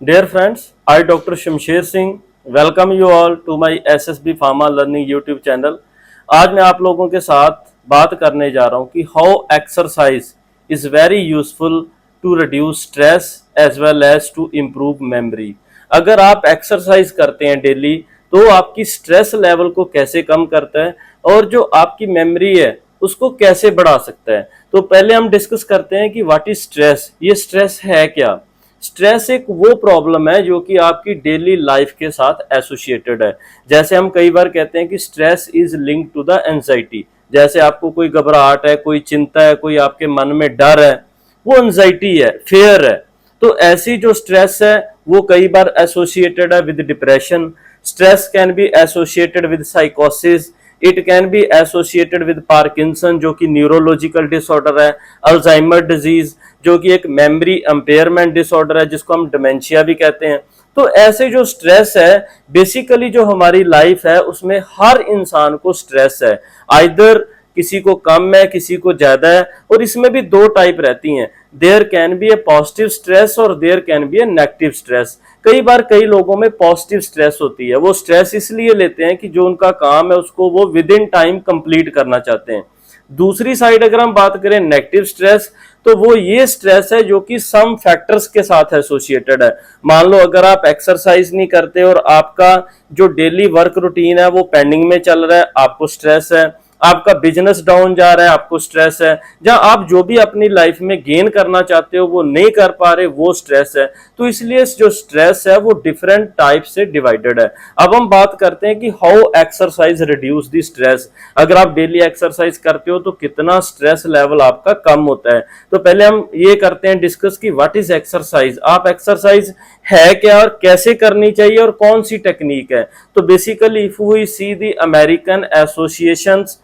Dear friends, I Dr. Shamsher Singh welcome you all to my SSB Pharma Learning YouTube channel। आज मैं आप लोगों के साथ बात करने जा रहा हूँ कि how exercise is very useful to reduce stress as well as to improve memory. अगर आप एक्सरसाइज करते हैं डेली तो आपकी स्ट्रेस लेवल को कैसे कम करता है और जो आपकी मेमोरी है उसको कैसे बढ़ा सकता है। तो पहले हम डिस्कस करते हैं कि व्हाट इज स्ट्रेस। ये स्ट्रेस है क्या। स्ट्रेस एक वो प्रॉब्लम है जो कि आपकी डेली लाइफ के साथ एसोसिएटेड है। जैसे हम कई बार कहते हैं कि stress is linked to the anxiety. जैसे आपको कोई घबराहट है, कोई चिंता है, कोई आपके मन में डर है, वो एंजाइटी है, फेयर है। तो ऐसी जो स्ट्रेस है वो कई बार एसोसिएटेड है with depression. Stress can be associated with साइकोसिस। It can be associated with Parkinson जो कि न्यूरोलॉजिकल डिसऑर्डर है, अल्जाइमर डिजीज जो कि एक मेमोरी अंपेयरमेंट डिसऑर्डर है जिसको हम डिमेंशिया भी कहते हैं। तो ऐसे जो स्ट्रेस है बेसिकली जो हमारी लाइफ है उसमें हर इंसान को स्ट्रेस है। आइदर किसी को कम है, किसी को ज्यादा है, और इसमें भी दो टाइप रहती हैं। There can be a positive stress और there can be a negative stress. कई बार कई लोगों में पॉजिटिव स्ट्रेस होती है। वो स्ट्रेस इसलिए लेते हैं कि जो उनका काम है उसको वो विद इन टाइम कंप्लीट करना चाहते हैं। दूसरी साइड अगर हम बात करें नेगेटिव स्ट्रेस, तो वो ये स्ट्रेस है जो कि सम फैक्टर्स के साथ एसोसिएटेड है। मान लो अगर आप एक्सरसाइज नहीं करते और आपका जो डेली वर्क रूटीन है वो पेंडिंग में चल रहा है, आपको स्ट्रेस है। आपका बिजनेस डाउन जा रहा है, आपको स्ट्रेस है। जहां आप जो भी अपनी लाइफ में गेन करना चाहते हो वो नहीं कर पा रहे, वो स्ट्रेस है। तो इसलिए जो स्ट्रेस है वो डिफरेंट टाइप से डिवाइडेड है। अब हम बात करते हैं कि how exercise reduce the stress. अगर आप डेली एक्सरसाइज करते हो तो कितना स्ट्रेस लेवल आपका कम होता है। तो पहले हम ये करते हैं डिस्कस कि व्हाट इज एक्सरसाइज। आप एक्सरसाइज है क्या और कैसे करनी चाहिए और कौन सी टेक्निक है। तो basically if we see the American associations,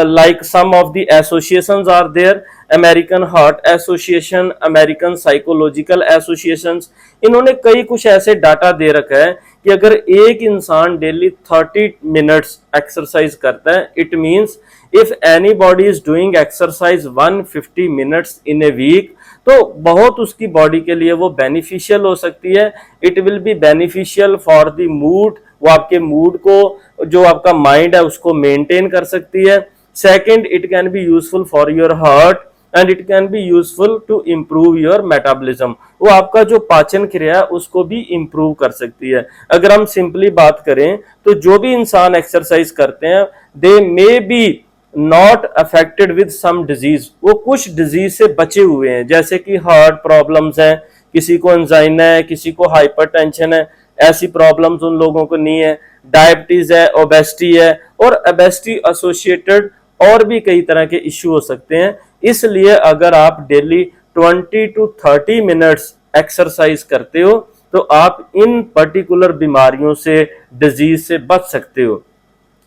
like some of the associations are there, American Heart Association, American Psychological Associations, इन्होंने कई कुछ ऐसे डाटा दे रखा है कि अगर एक इंसान डेली 30 मिनट्स एक्सरसाइज करता है, it means if anybody is doing exercise 150 minutes in a week, तो बहुत उसकी बॉडी के लिए वो बेनिफिशियल हो सकती है। It will be beneficial for the mood, वो आपके मूड को, जो आपका माइंड है उसको मेंटेन कर सकती है। Second, it can be useful for your heart and it can be useful to improve your metabolism. वो आपका जो पाचन क्रिया है उसको भी इम्प्रूव कर सकती है। अगर हम सिंपली बात करें तो जो भी इंसान एक्सरसाइज करते हैं they may be not affected with some disease, वो कुछ डिजीज से बचे हुए हैं। जैसे कि हार्ट प्रॉब्लम्स हैं, किसी को एंजाइना है, किसी को हाइपरटेंशन है, ऐसी प्रॉब्लम्स उन लोगों को नहीं है। डायबिटीज है, ओबेसिटी है, और ओबेसिटी एसोसिएटेड और भी कई तरह के इश्यू हो सकते हैं। इसलिए अगर आप डेली 20 to 30 मिनट्स एक्सरसाइज करते हो तो आप इन पर्टिकुलर बीमारियों से, डिजीज से बच सकते हो।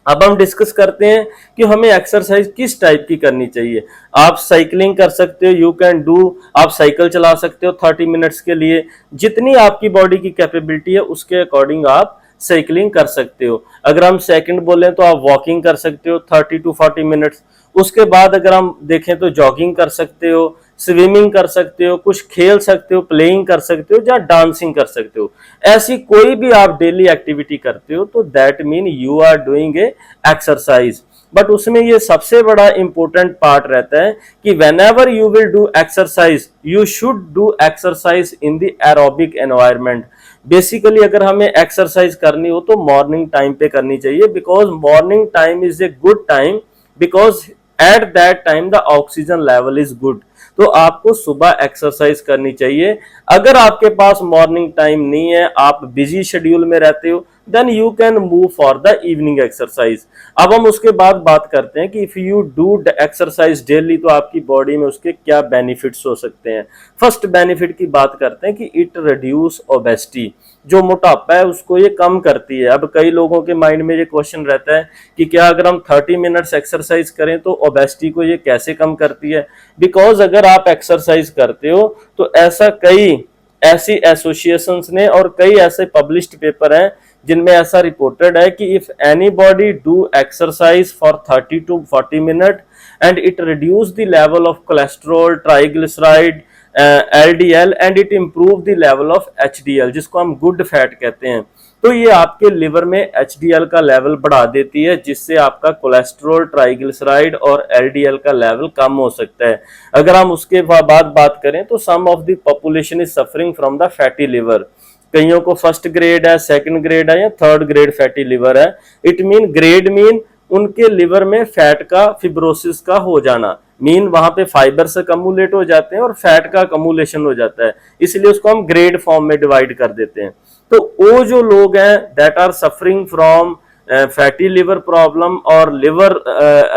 अब हम डिस्कस करते हैं कि हमें एक्सरसाइज किस टाइप की करनी चाहिए। आप साइकिलिंग कर सकते हो, यू कैन डू, आप साइकिल चला सकते हो 30 मिनट्स के लिए। जितनी आपकी बॉडी की कैपेबिलिटी है उसके अकॉर्डिंग आप साइकिलिंग कर सकते हो। अगर हम सेकंड बोलें तो आप वॉकिंग कर सकते हो 30 to 40 मिनट्स। उसके बाद अगर हम देखें तो जॉगिंग कर सकते हो, स्विमिंग कर सकते हो, कुछ खेल सकते हो, प्लेइंग कर सकते हो, या डांसिंग कर सकते हो। ऐसी कोई भी आप डेली एक्टिविटी करते हो तो that mean you are doing a exercise. But उसमें ये सबसे बड़ा इंपॉर्टेंट पार्ट रहता है कि whenever you will do exercise you should do exercise in the aerobic environment. Basically अगर हमें एक्सरसाइज करनी हो तो मॉर्निंग टाइम पे करनी चाहिए, because morning time is a good time, because at that time the oxygen level is good. तो आपको सुबह एक्सरसाइज करनी चाहिए। अगर आपके पास मॉर्निंग टाइम नहीं है, आप बिजी शेड्यूल में रहते हो, then you can move for the evening exercise. अब हम उसके बाद बात करते हैं कि if you do exercise daily तो आपकी बॉडी में उसके क्या बेनिफिट्स हो सकते हैं। फर्स्ट बेनिफिट की बात करते हैं कि इट रिड्यूस ओबेसिटी। जो मोटापा है उसको ये कम करती है। अब कई लोगों के माइंड में ये क्वेश्चन रहता है कि क्या अगर हम 30 मिनट्स एक्सरसाइज करें तो ओबेसिटी को ये कैसे कम करती है। बिकॉज अगर आप एक्सरसाइज करते हो तो ऐसा कई ऐसी एसोसिएशंस ने और कई ऐसे पब्लिश्ड पेपर हैं जिनमें ऐसा रिपोर्टेड है कि if anybody do exercise for 30 to 40 minute and it reduce the level of cholesterol, triglyceride LDL and it improve the level of HDL, जिसको हम गुड फैट कहते हैं। तो ये आपके लिवर में HDL का लेवल बढ़ा देती है, जिससे आपका कोलेस्ट्रॉल, ट्राइग्लिसराइड और LDL का लेवल कम हो सकता है। अगर हम उसके बाद बात करें तो some of the population is suffering from the fatty liver. कईयों को फर्स्ट ग्रेड है, सेकंड ग्रेड है या थर्ड ग्रेड फैटी लिवर है। इट मीन ग्रेड मीन उनके लिवर में फैट का फिब्रोसिस का हो जाना, मीन वहां पे फाइबर से कम्युलेट हो जाते हैं और फैट का कम्युलेशन हो जाता है, इसलिए उसको हम ग्रेड फॉर्म में डिवाइड कर देते हैं। तो वो जो लोग हैं that are suffering from fatty liver problem और लिवर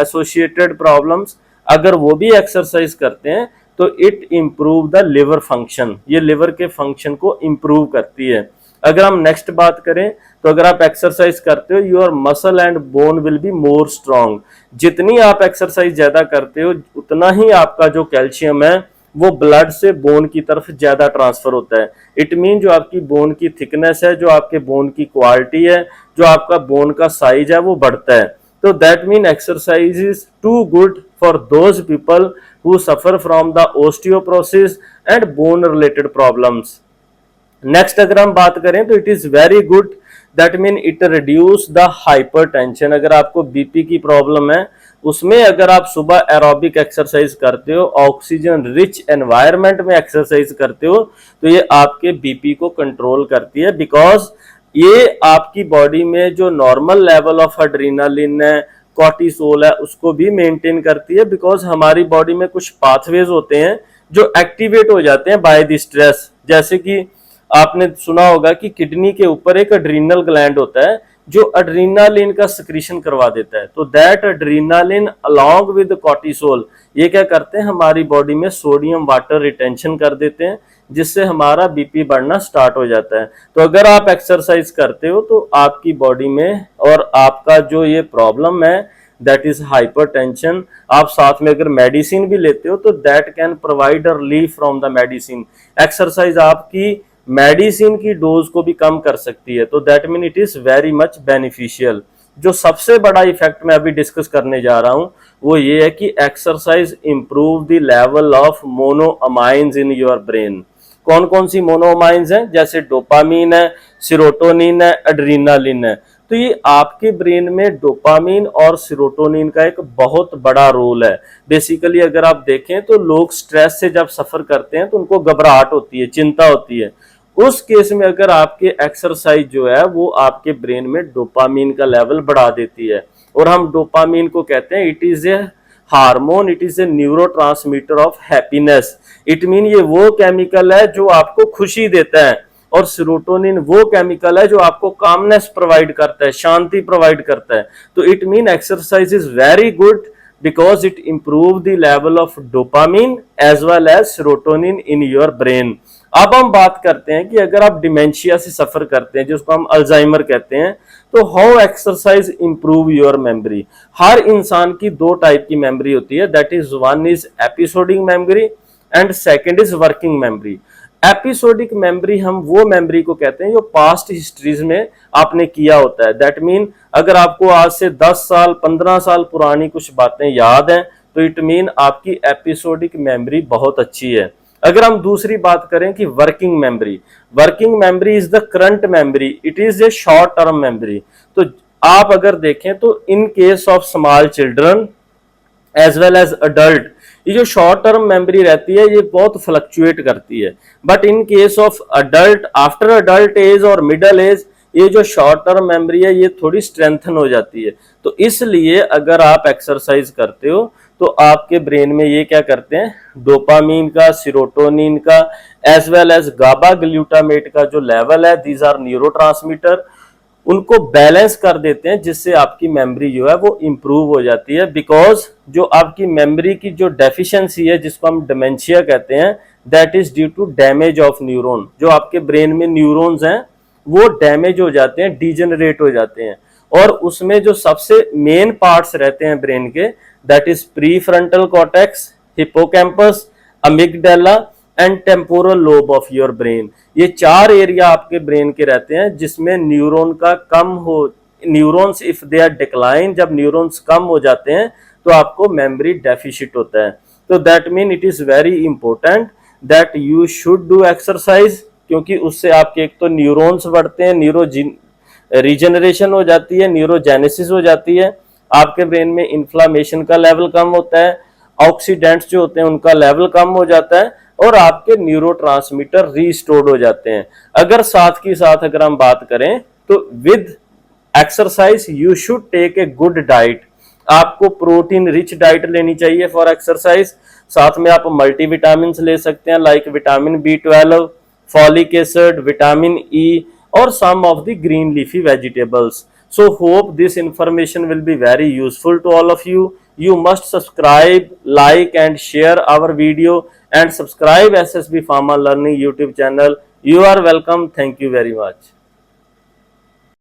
एसोसिएटेड प्रॉब्लम्स, अगर वो भी एक्सरसाइज करते हैं तो it improve the liver function, ये लिवर के फंक्शन को इम्प्रूव करती है। अगर हम नेक्स्ट बात करें तो अगर आप एक्सरसाइज करते हो your muscle and bone will be more strong. जितनी आप एक्सरसाइज ज्यादा करते हो उतना ही आपका जो कैल्शियम है वो ब्लड से बोन की तरफ ज्यादा ट्रांसफर होता है। इट मीन जो आपकी बोन की थिकनेस है, जो आपके बोन की क्वालिटी है, जो आपका बोन का साइज है वो बढ़ता है। तो that mean exercise is too good for those people who suffer from the osteoporosis and bone related problems. Next अगर हम बात करें तो it is very good, that mean it reduce the hypertension. अगर आपको बीपी की प्रॉब्लम है उसमें अगर आप सुबह एरोबिक एक्सरसाइज करते हो, ऑक्सीजन रिच एनवायरनमेंट में एक्सरसाइज करते हो, तो ये आपके बीपी को कंट्रोल करती है, बिकॉज ये आपकी बॉडी में जो नॉर्मल लेवल ऑफ एड्रेनालिन है, कॉर्टिसोल है, उसको भी मेंटेन करती है। बिकॉज हमारी बॉडी में कुछ पाथवेज होते हैं जो एक्टिवेट हो जाते हैं बाय द स्ट्रेस। जैसे कि आपने सुना होगा कि किडनी के ऊपर एक एड्रीनल ग्लैंड होता है जो एड्रेनालिन का सिक्रीशन करवा देता है। तो that adrenaline along with cortisol ये क्या करते हैं, हमारी बॉडी में सोडियम वाटर रिटेंशन कर देते हैं, जिससे हमारा बीपी बढ़ना स्टार्ट हो जाता है। तो अगर आप एक्सरसाइज करते हो तो आपकी बॉडी में और आपका जो ये प्रॉब्लम है दैट इज हाइपरटेंशन, आप साथ में अगर मेडिसिन भी लेते हो तो that can provide a relief from the medicine. Exercise आपकी मेडिसिन की डोज को भी कम कर सकती है, तो that mean it is very much beneficial. जो सबसे बड़ा इफेक्ट मैं अभी डिस्कस करने जा रहा हूं वो ये है कि exercise improve the level of monoamines in your brain. कौन कौन सी मोनोअमाइंस हैं, जैसे डोपामीन है, सीरोटोनिन है, एड्रेनालिन है। तो ये आपके ब्रेन में डोपामीन और सीरोटोनिन का एक बहुत बड़ा रोल है। बेसिकली अगर आप देखें तो लोग स्ट्रेस से जब सफर करते हैं तो उनको घबराहट होती है, चिंता होती है। उस केस में अगर आपके एक्सरसाइज जो है वो आपके ब्रेन में डोपामीन का लेवल बढ़ा देती है, और हम डोपामीन को कहते हैं it is A hormone, it is A neurotransmitter of happiness. It mean ये वो केमिकल है जो आपको खुशी देता है, और सीरोटोनिन वो केमिकल है जो आपको कामनेस प्रोवाइड करता है, शांति प्रोवाइड करता है। तो it mean exercise is very good because it improve the level of dopamine as well as serotonin in your brain। अब हम बात करते हैं कि अगर आप डिमेंशिया से सफर करते हैं, जिसको हम अल्जाइमर कहते हैं, तो how exercise improve your memory. हर इंसान की दो टाइप की मेमोरी होती है, that is one is episodic memory and second is working memory. Episodic memory हम वो मेमोरी को कहते हैं जो पास्ट हिस्ट्रीज में आपने किया होता है। दैट मीन अगर आपको आज से 10 साल 15 साल पुरानी कुछ बातें याद हैं तो इट मीन आपकी एपिसोडिक मेमोरी बहुत अच्छी है। अगर हम दूसरी बात करें कि working memory is the current memory, it is a short term memory. तो आप अगर देखें तो in case of small children as well as adult, ये जो शॉर्ट टर्म मेमोरी रहती है ये बहुत फ्लक्चुएट करती है, but in case of adult, after adult age और मिडल एज, ये जो शॉर्ट टर्म मेमोरी है ये थोड़ी स्ट्रेंथन हो जाती है। तो इसलिए अगर आप एक्सरसाइज करते हो तो आपके ब्रेन में ये क्या करते हैं, डोपामीन का, सीरोटोनिन का एज वेल एज गाबा ग्लूटामेट का जो लेवल है, दीज आर न्यूरोट्रांसमीटर, उनको बैलेंस कर देते हैं, जिससे आपकी मेमोरी जो है वो इंप्रूव हो जाती है। बिकॉज जो आपकी मेमोरी की जो डेफिशिएंसी है जिसको हम डिमेंशिया कहते हैं, that is due to damage of neuron. जो आपके ब्रेन में न्यूरॉन्स हैं वो डैमेज हो जाते हैं, डिजेनरेट हो जाते हैं, और उसमें जो सबसे मेन पार्ट्स रहते हैं ब्रेन के, that is prefrontal cortex, hippocampus, amygdala and temporal lobe of your brain. ये चार एरिया आपके ब्रेन के रहते हैं जिसमें न्यूरॉन का कम हो, neurons if they are decline, जब न्यूरॉन्स कम हो जाते हैं तो आपको मेमोरी डेफिशिट होता है। तो that mean it is very important that you should do exercise, क्योंकि उससे आपके एक तो न्यूरॉन्स बढ़ते हैं, रीजनरेशन हो जाती है, न्यूरोजेनेसिस हो जाती है, आपके ब्रेन में इन्फ्लामेशन का लेवल कम होता है, ऑक्सीडेंट्स जो होते हैं उनका लेवल कम हो जाता है और आपके न्यूरोट्रांसमीटर रीस्टोर्ड हो जाते हैं। अगर साथ की साथ अगर हम बात करें तो with exercise you should take a good diet, आपको प्रोटीन रिच डाइट लेनी चाहिए फॉर एक्सरसाइज। साथ में आप मल्टीविटामिन ले सकते हैं like vitamin B12, folic acid, vitamin E और some of the green leafy vegetables. So hope this information will be very useful to all of you. You must subscribe, like and share our video and subscribe SSB Pharma Learning YouTube channel. You are welcome. Thank you very much.